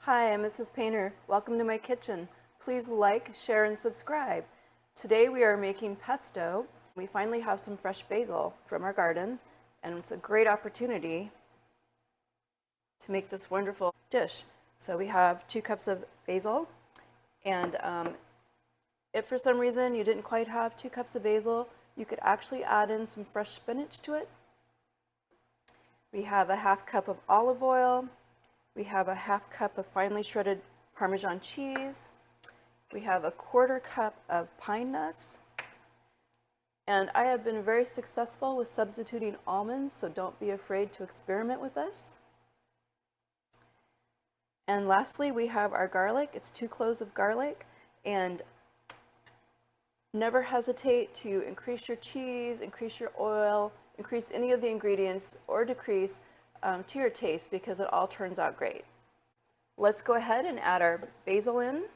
Hi, I'm Mrs. Painter. Welcome to my kitchen. Please like, share, and subscribe. Today we are making pesto. We finally have some fresh basil from our garden, and it's a great opportunity to make this wonderful dish. So we have 2 cups of basil, and if for some reason you didn't quite have 2 cups of basil, you could actually add in some fresh spinach to it. We have a 1/2 cup of olive oil. We have a 1/2 cup of finely shredded Parmesan cheese. We have a 1/4 cup of pine nuts. And I have been very successful with substituting almonds, so don't be afraid to experiment with this. And lastly, we have our garlic. It's 2 cloves of garlic. And never hesitate to increase your cheese, increase your oil, increase any of the ingredients, or decrease to your taste, because it all turns out great. Let's go ahead and add our basil in.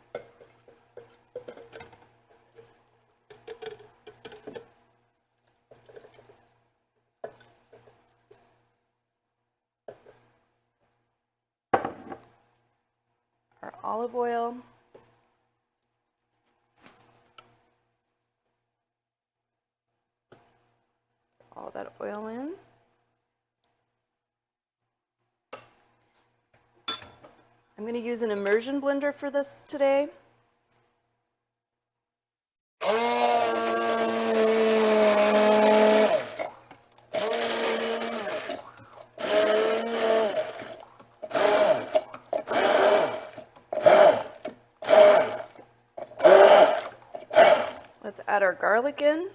Our olive oil. All that oil in. I'm going to use an immersion blender for this today. Let's add our garlic in.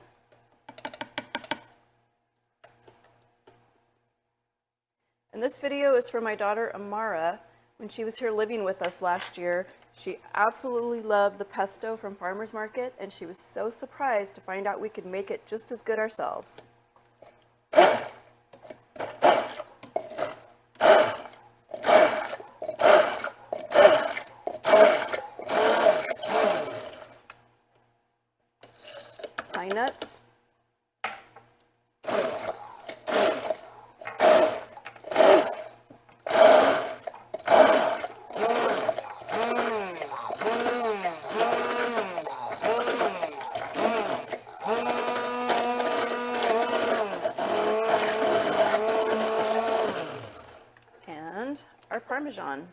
And this video is for my daughter Amara. When she was here living with us last year, she absolutely loved the pesto from Farmer's Market, and she was so surprised to find out we could make it just as good ourselves. Pine nuts. And our Parmesan.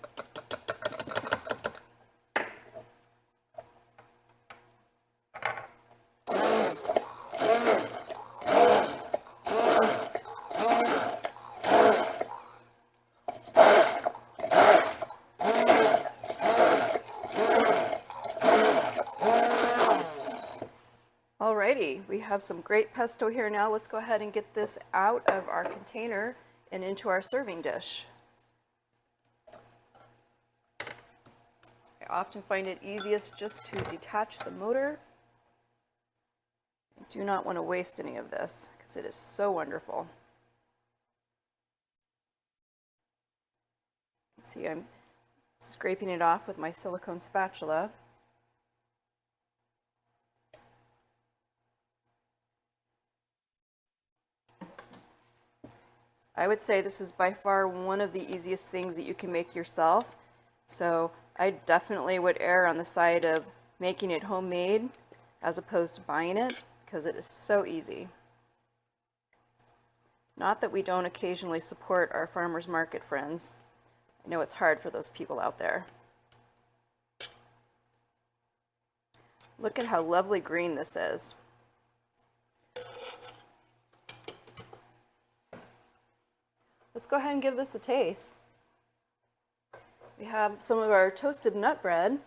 Alrighty, we have some great pesto here now. Let's go ahead and get this out of our container and into our serving dish. I often find it easiest just to detach the motor. I do not want to waste any of this because it is so wonderful. See, I'm scraping it off with my silicone spatula. I would say this is by far one of the easiest things that you can make yourself. So I definitely would err on the side of making it homemade as opposed to buying it, because it is so easy. Not that we don't occasionally support our farmers market friends. I know it's hard for those people out there. Look at how lovely green this is. Let's go ahead and give this a taste. We have some of our toasted nut bread.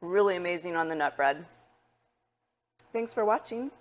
Really amazing on the nut bread. Thanks for watching.